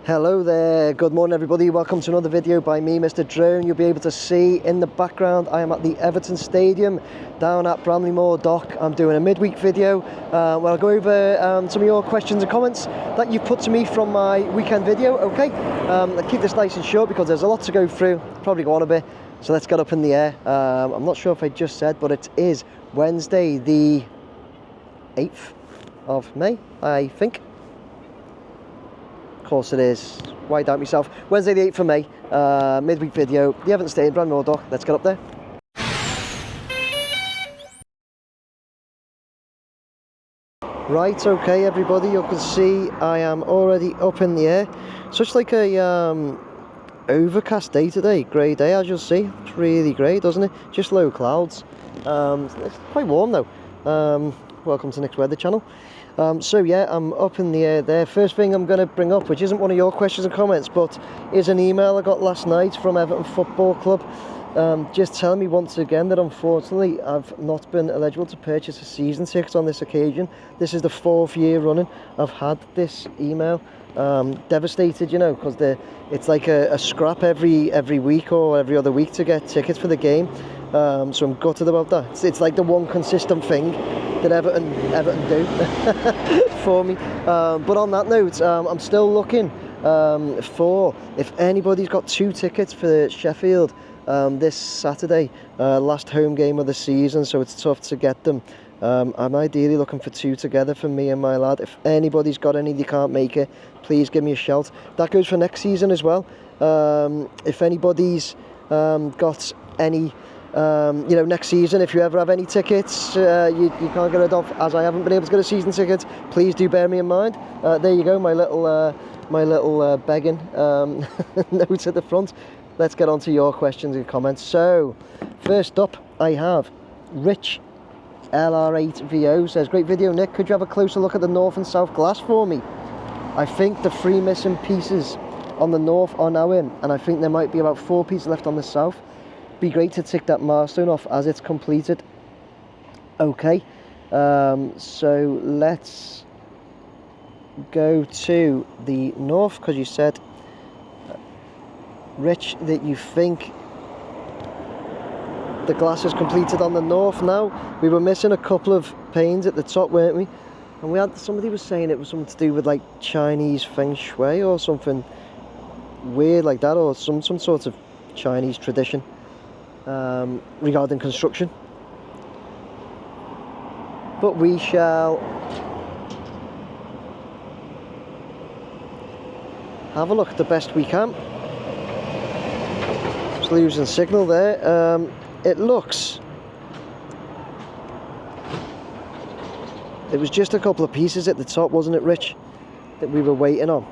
Hello there, good morning everybody, welcome to another video by me, Mr. Drone. You'll be able to see in the background I am at the Everton Stadium down at Bramley-Moore Dock. I'm doing a midweek video where I'll go over some of your questions and comments that you've put to me from my weekend video, okay? I'll keep this nice and short because there's a lot to go through, probably go on a bit, so let's get up in the air. I'm not sure if I just said, but it is Wednesday the 8th of May, I think. Of course it is. Why doubt myself? Wednesday the 8th of May, midweek video, the Everton Stadium, Bramley-Moore Dock. Let's get up there. Right, okay everybody, you can see I am already up in the air. Such like a overcast day today, grey day as you'll see. It's really grey, doesn't it? Just low clouds. It's quite warm though. Welcome to Nick's Weather Channel. So yeah, I'm up in the air there. First thing I'm going to bring up, which isn't one of your questions and comments, but is an email I got last night from Everton Football Club, just telling me once again that unfortunately I've not been eligible to purchase a season ticket on this occasion. This is the 4th year running I've had this email. Devastated, you know, because it's like a scrap every week or every other week to get tickets for the game. So I'm gutted about that. It's like the one consistent thing that Everton do for me. But on that note, I'm still looking for if anybody's got 2 tickets for Sheffield this Saturday, last home game of the season, so it's tough to get them. I'm ideally looking for 2 together for me and my lad. If anybody's got any, they can't make it, please give me a shout. That goes for next season as well. If anybody's got any, you know, next season, if you ever have any tickets you can't get rid of, as I haven't been able to get a season ticket, please do bear me in mind. There you go, my little begging note at the front. Let's get on to your questions and comments. So first up I have Rich LR8VO says, great video Nick, could you have a closer look at the north and south glass for me? I think the 3 missing pieces on the north are now in, and I think there might be about 4 pieces left on the south. Be great to tick that milestone off as it's completed. Okay, so let's go to the north, because you said, Rich, that you think the glass is completed on the north now. We were missing a couple of panes at the top, weren't we? And we had, somebody was saying it was something to do with like Chinese feng shui or something weird like that, or some sort of Chinese tradition regarding construction. But we shall have a look the best we can. Just losing signal there. It looks, it was just a couple of pieces at the top, wasn't it, Rich, that we were waiting on?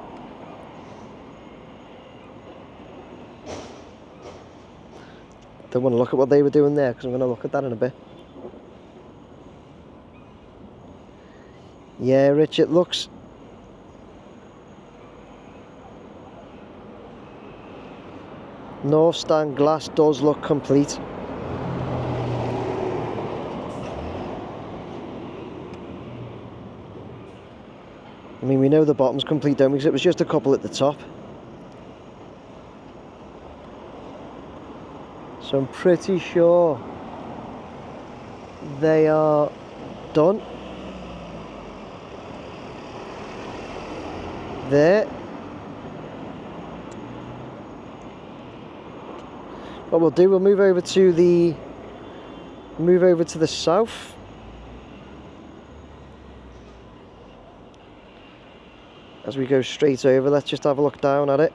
Don't want to look at what they were doing there, because I'm going to look at that in a bit. Yeah, Rich, it looks, north stand glass does look complete. I mean, we know the bottom's complete, don't we? Because it was just a couple at the top. So I'm pretty sure they are done. There. What we'll do, we'll move over to the south. As we go straight over, let's just have a look down at it.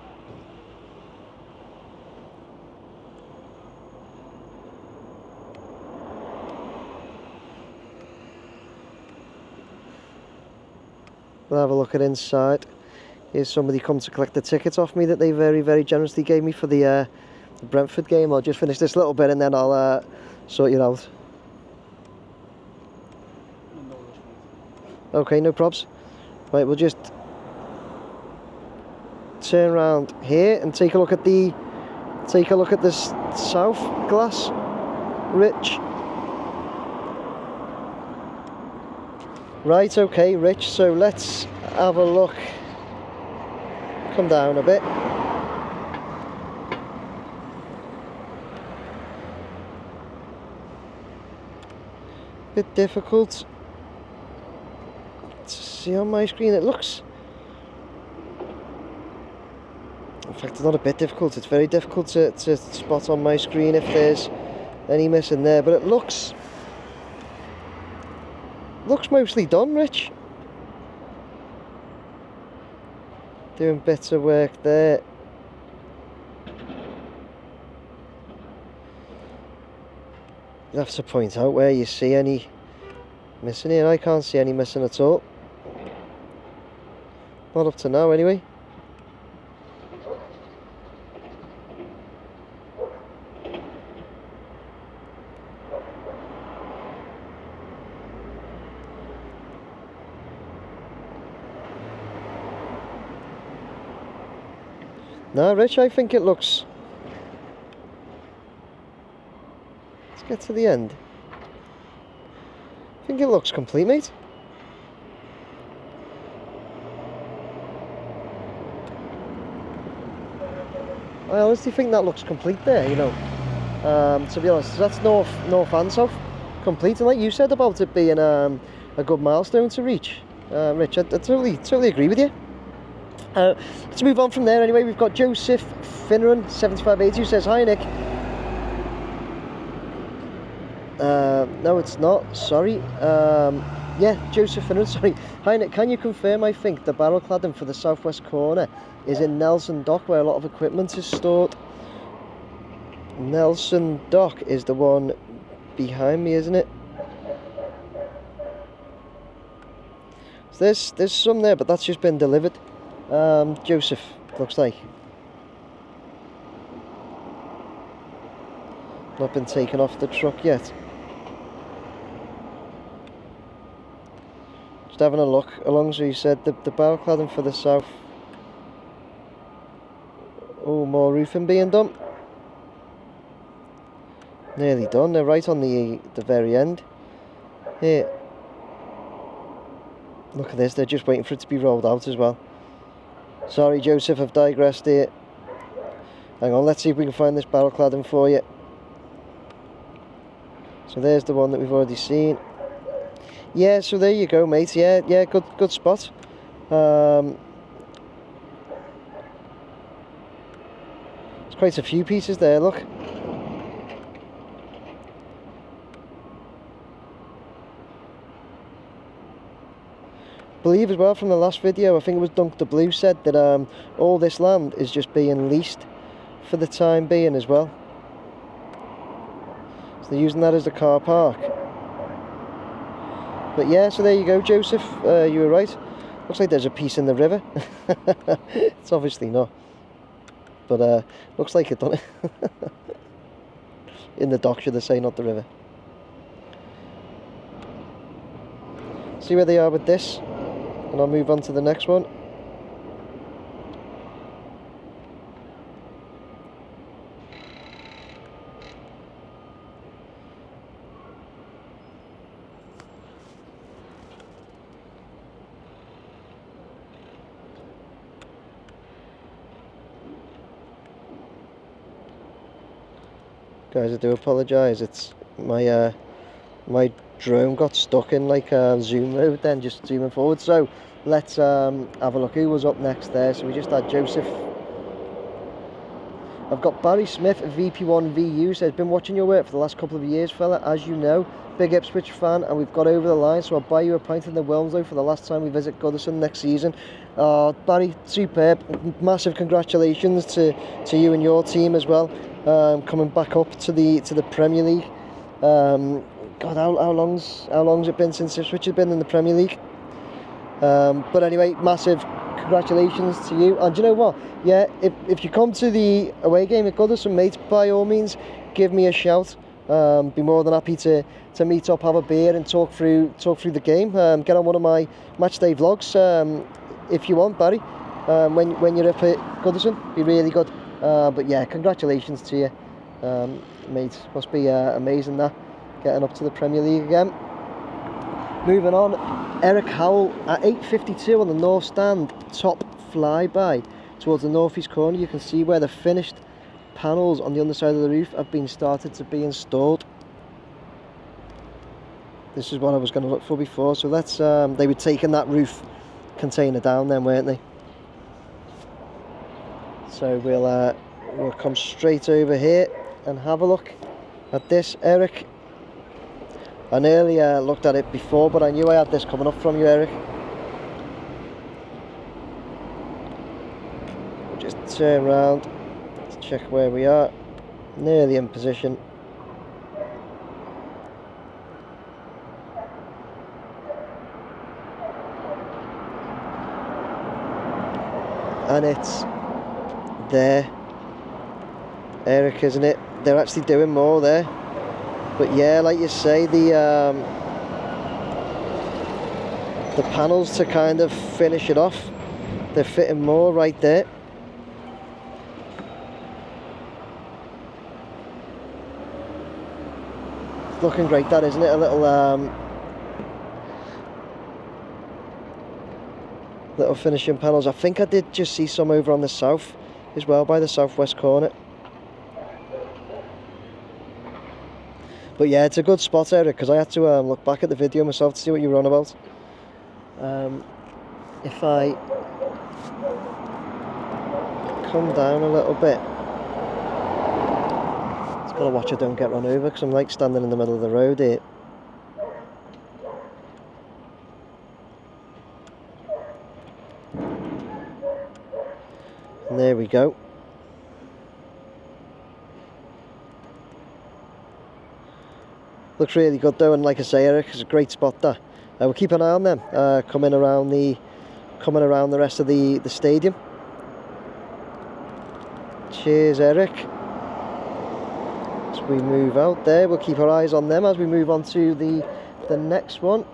We'll have a look at inside. Here's somebody come to collect the tickets off me that they very, very generously gave me for the Brentford game. I'll just finish this little bit and then I'll sort you out. Okay, no probs. Right, we'll just turn around here and take a look at the south glass, Rich. Right, okay, Rich, so let's have a look come down a bit. Bit difficult to see on my screen. It looks, in fact, it's not a bit difficult, it's very difficult to spot on my screen if there's any missing there, but it looks mostly done, Rich. Doing bits of work there. You have to point out where you see any missing here. I can't see any missing at all. Not up to now, anyway. No, Rich, I think it looks... Let's get to the end. I think it looks complete, mate. I honestly think that looks complete there, you know. To be honest, that's north and south complete. And like you said about it being a good milestone to reach, Rich, I totally agree with you. Let's move on from there anyway. We've got Joseph Finneran 7580 who says, "Hi Nick." No, it's not, sorry. Yeah, Joseph Finneran, sorry. "Hi Nick, can you confirm, I think the barrel cladding for the southwest corner is in Nelson Dock where a lot of equipment is stored?" Nelson Dock is the one behind me, isn't it? So there's some there, but that's just been delivered. Joseph, looks like. Not been taken off the truck yet. Just having a look along, so you said the barrel cladding for the south. Oh, more roofing being done. Nearly done, they're right on the very end. Here. Look at this, they're just waiting for it to be rolled out as well. Sorry Joseph, I've digressed here. Hang on, let's see if we can find this barrel cladding for you. So there's the one that we've already seen. Yeah, so there you go, mate. Yeah, good spot. There's quite a few pieces there, look. Believe as well from the last video, I think it was Dunk the Blue said that all this land is just being leased for the time being as well. So they're using that as the car park. But yeah, so there you go, Joseph, you were right. Looks like there's a piece in the river. It's obviously not. But looks like it, doesn't it? In the dock, should I say, not the river. See where they are with this. And I'll move on to the next one. Guys, I do apologise. It's my my drone got stuck in like zoom mode, then just zooming forward. So let's have a look who was up next there. So we just had Joseph. I've got Barry Smith, VP1VU, says, "Been watching your work for the last couple of years, fella, as you know. Big Ipswich fan, and we've got over the line, so I'll buy you a pint in the Wilmslow for the last time we visit Goodison next season." Barry, superb. Massive congratulations to you and your team as well, coming back up to the Premier League. God, how long's it been since Ipswich has been in the Premier League? But anyway, massive congratulations to you. And you know what? Yeah, if you come to the away game at Goodison, mate, by all means, give me a shout. Be more than happy to meet up, have a beer, and talk through the game. Get on one of my matchday vlogs if you want, Barry. When you're up at Goodison, be really good. But yeah, congratulations to you, mate. Must be amazing that. Getting up to the Premier League again. Moving on, Eric Howell at 8:52 on the north stand, top flyby. towards the northeast corner, you can see where the finished panels on the underside of the roof have been started to be installed. This is what I was going to look for before. So let's they were taking that roof container down then, weren't they? So we'll come straight over here and have a look at this, Eric. I nearly looked at it before, but I knew I had this coming up from you, Eric. We'll just turn around to check where we are. Nearly in position. And it's there, Eric, isn't it? They're actually doing more there. But yeah, like you say, the panels to kind of finish it off, they're fitting more right there. It's looking great, that, isn't it? A little finishing panels. I think I did just see some over on the south as well, by the southwest corner. But yeah, it's a good spot, Eric, because I had to look back at the video myself to see what you were on about. If I come down a little bit, just gotta watch I don't get run over, because I'm like standing in the middle of the road here. And there we go. Looks really good though, and like I say, Eric, it's a great spot there. We'll keep an eye on them coming around the rest of the stadium. Cheers, Eric. As we move out there, we'll keep our eyes on them as we move on to the next one.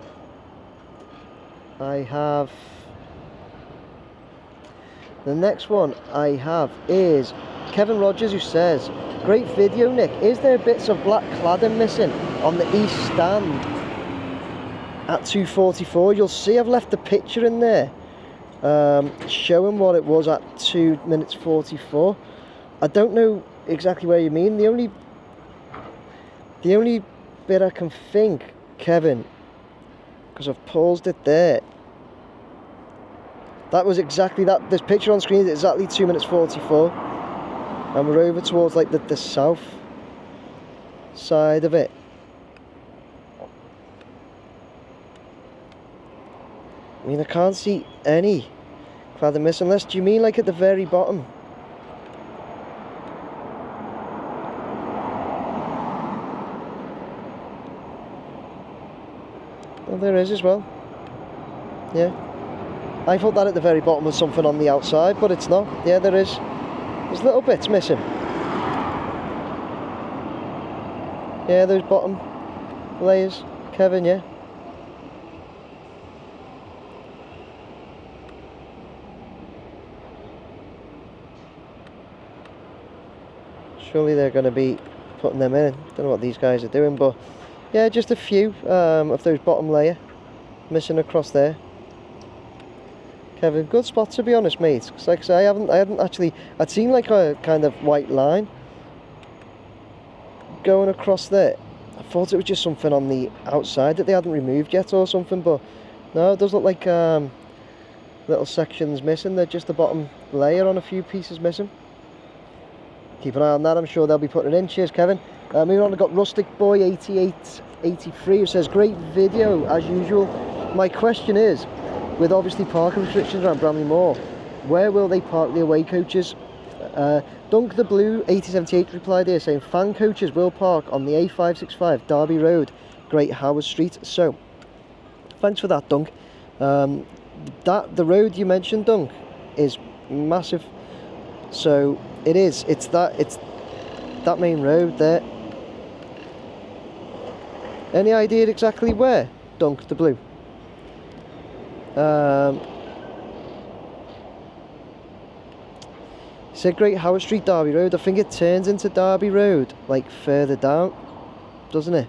The next one I have is Kevin Rogers, who says, "Great video, Nick. Is there bits of black cladding missing on the east stand at 2:44? You'll see I've left the picture in there showing what it was at 2 minutes 44. I don't know exactly where you mean. The only bit I can think, Kevin, because I've paused it there, that was exactly that. This picture on screen is exactly 2 minutes 44. And we're over towards like the south side of it. I mean, I can't see any cladding miss, unless, do you mean like at the very bottom? Oh, there is as well. Yeah. I thought that at the very bottom was something on the outside, but it's not. Yeah, there is. There's little bits missing. Yeah, those bottom layers, Kevin, yeah. Surely they're going to be putting them in. Don't know what these guys are doing, but yeah, just a few of those bottom layer missing across there. Kevin, good spot to be honest, mate. Because like I say, I hadn't actually. I'd seen like a kind of white line going across there. I thought it was just something on the outside that they hadn't removed yet or something, but no, it does look like little sections missing. They're just the bottom layer on a few pieces missing. Keep an eye on that. I'm sure they'll be putting it in. Cheers, Kevin. Moving on, I've got Rustic Boy 8883 who says, "Great video as usual. My question is, with obviously parking restrictions around Bramley Moor, where will they park the away coaches?" Dunk the Blue 8078 replied here saying, "Fan coaches will park on the A565 Derby Road, Great Howell Street." So, thanks for that, Dunk. The road you mentioned, Dunk, is massive. So it is. It's that main road there. Any idea exactly where, Dunk the Blue? Said Great Howell Street, Derby Road. I think it turns into Derby Road, like further down, doesn't it?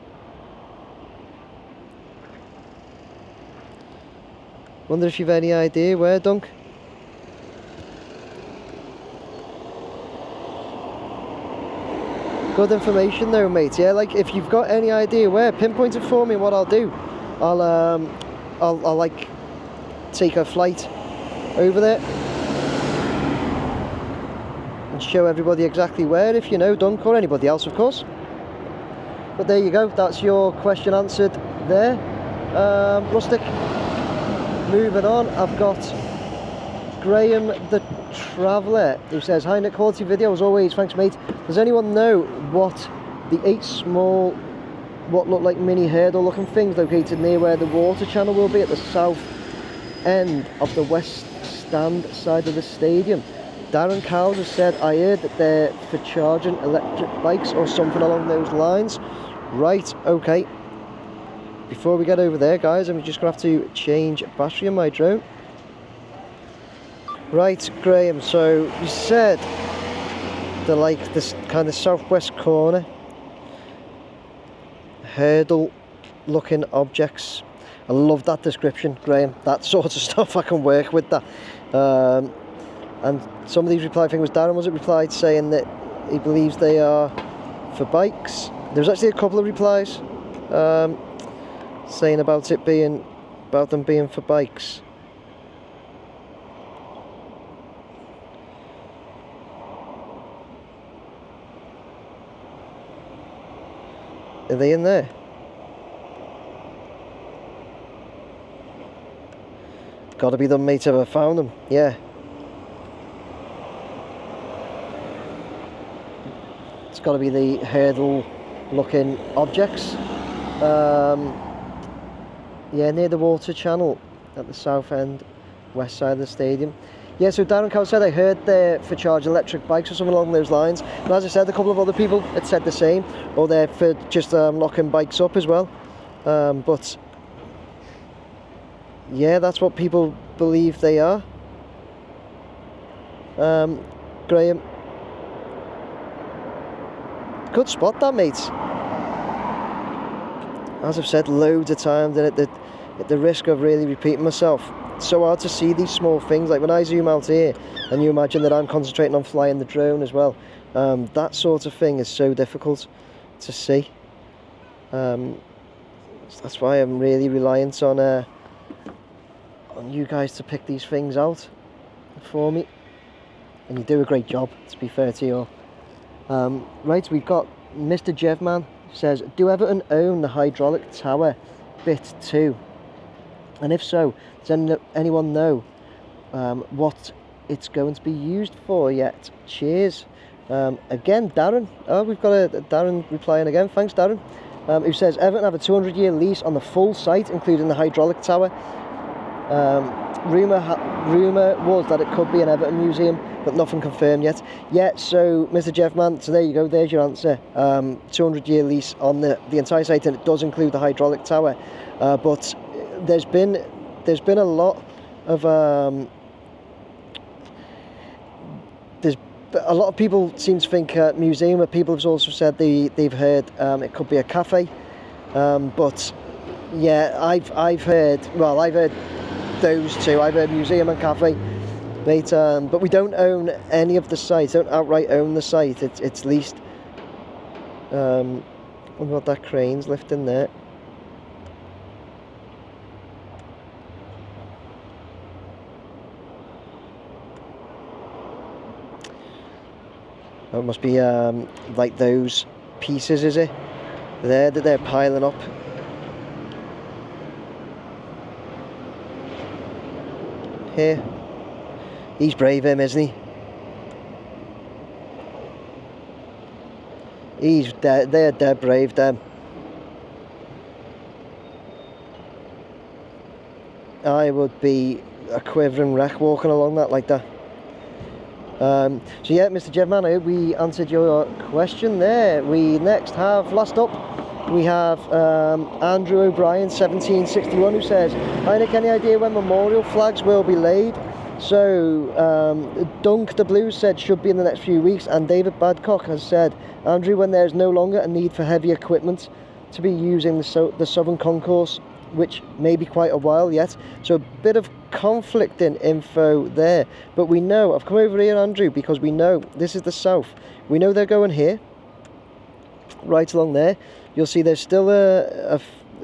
Wonder if you've any idea where, Dunk? Good information though, mate. Yeah, like if you've got any idea where, pinpoint it for me. What I'll do, I'll like take a flight over there and show everybody exactly where, if you know Dunk or anybody else, of course. But there you go. That's your question answered there, Rustic. Moving on, I've got Graham the Traveller, who says, "Hi Nick, quality video as always, thanks mate. Does anyone know what the 8 small, what look like mini hurdle looking things located near where the water channel will be at the south end of the west stand side of the stadium?" Darren Cowles has said, "I heard that they're for charging electric bikes or something along those lines." Right, okay. Before we get over there, guys, I'm just going to have to change battery on my drone. Right, Graham, so you said they're like this kind of southwest corner, hurdle looking objects. I love that description, Graham. That sort of stuff, I can work with that. And somebody's reply thing was, Darren was it replied saying that he believes they are for bikes. There was actually a couple of replies saying about them being for bikes. Are they in there? Gotta be them, mate, if I found them. Yeah. It's gotta be the hurdle looking objects. Yeah, near the water channel at the south end, west side of the stadium. Yeah, so Darren Cowell said, I heard they're for charge electric bikes or something along those lines. And as I said, a couple of other people had said the same, or they're for just locking bikes up as well. But yeah, that's what people believe they are. Graham, good spot that, mate. As I've said loads of times, and at the risk of really repeating myself, it's so hard to see these small things. Like when I zoom out here and you imagine that I'm concentrating on flying the drone as well, that sort of thing is so difficult to see. That's why I'm really reliant on you guys to pick these things out for me, and you do a great job, to be fair to you all. Right, we've got Mr. Jevman says, do Everton own the hydraulic tower bit 2? And if so, does anyone know what it's going to be used for yet? Cheers. Again, Darren. Oh, we've got a Darren replying again. Thanks, Darren. Who says, Everton have a 200-year lease on the full site, including the hydraulic tower. Rumour was that it could be an Everton museum, but nothing confirmed yet. Yeah, so Mr. Jeffman, so there you go, there's your answer. 200-year lease on the entire site, and it does include the hydraulic tower. But there's been a lot of there's a lot of people seem to think museum, but people have also said they've heard it could be a cafe. But yeah, I've heard those two. I've heard museum and cafe, mate. But we don't own any of the site. Don't outright own the site. It's leased. I wonder what that crane's lifting there. It must be like those pieces, is it? There that they're piling up. Here. He's brave, him, isn't he? He's dead. They're dead brave, them. I would be a quivering wreck walking along that like that. So yeah, Mr. Jevman, I hope we answered your question there. We next have, last up, we have Andrew O'Brien 1761, who says, hi Nick, any idea when memorial flags will be laid? So Dunk the Blues said should be in the next few weeks, and David Badcock has said, Andrew, when there is no longer a need for heavy equipment to be using the Southern Concourse, which may be quite a while yet. So a bit of conflicting info there, but we know, I've come over here, Andrew, because we know this is the south. We know they're going here, right along there, you'll see there's still a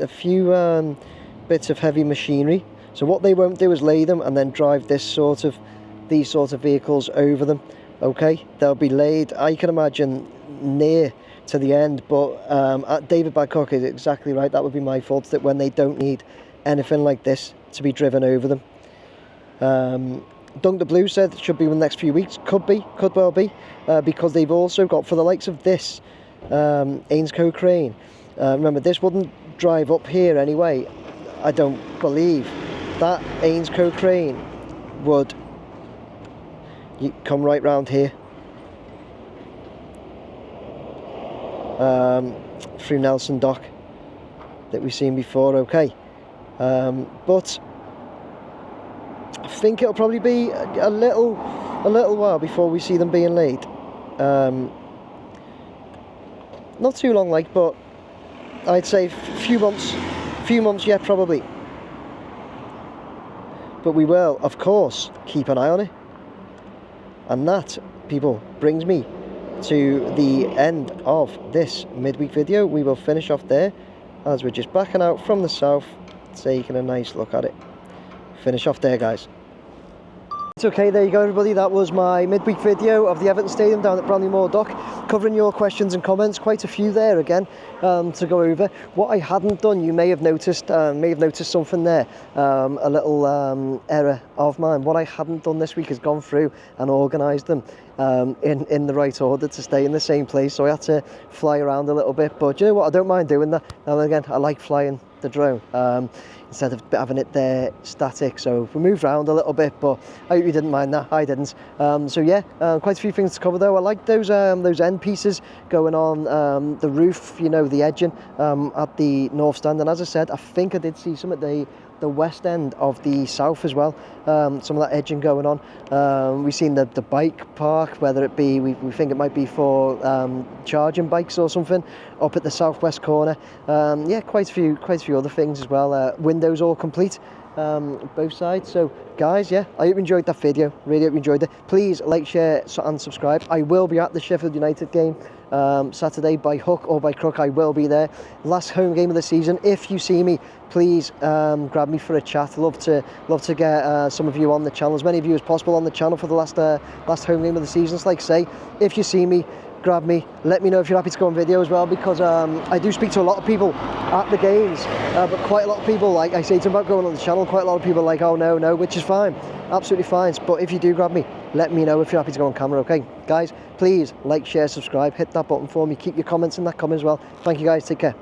few bits of heavy machinery. So what they won't do is lay them and then drive these sort of vehicles over them. Okay, they'll be laid, I can imagine, near to the end, but David Badcock is exactly right. That would be my fault, that when they don't need anything like this to be driven over them. Dunk the Blue said it should be in the next few weeks. Could well be, because they've also got, for the likes of this Ainscow crane, remember this wouldn't drive up here anyway. I don't believe that Ainscow crane would come right round here, through Nelson Dock that we've seen before. Okay, but I think it'll probably be a little while before we see them being laid. Not too long, like, but I'd say few months yet, probably. But we will, of course, keep an eye on it. And that, people, brings me to the end of this midweek video. We will finish off there as we're just backing out from the south, taking a nice look at it. Finish off there, guys. It's okay, there you go, everybody. That was my midweek video of the Everton Stadium down at Bramley-Moore Dock, covering your questions and comments. Quite a few there again to go over. What I hadn't done, you may have noticed something there, a little error of mine. What I hadn't done this week is gone through and organised them in the right order to stay in the same place. So I had to fly around a little bit, but you know what, I don't mind doing that. And again, I like flying the drone instead of having it there static. So we moved around a little bit, but I hope you didn't mind that. I didn't. So yeah, quite a few things to cover though. I like those end pieces going on the roof, you know, the edging at the north stand. And as I said, I think I did see some at the west end of the south as well, some of that edging going on. We've seen the bike park, whether it be, we think it might be for charging bikes or something, up at the southwest corner. Yeah, quite a few other things as well. Windows all complete, both sides. So guys, yeah, I hope you enjoyed that video. Really hope you enjoyed it. Please like, share and subscribe. I will be at the Sheffield United game Saturday, by hook or by crook. I will be there. Last home game of the season. If you see me, please grab me for a chat. Love to get some of you on the channel, as many of you as possible on the channel for the last home game of the season. So like I say, if you see me, grab me. Let me know if you're happy to go on video as well, because I do speak to a lot of people at the games, but quite a lot of people, like I say to them about going on the channel, quite a lot of people are like, oh no, which is fine, absolutely fine. But if you do grab me, let me know if you're happy to go on camera. Okay guys, please like, share, subscribe, hit that button for me, keep your comments in that comment as well. Thank you guys, take care.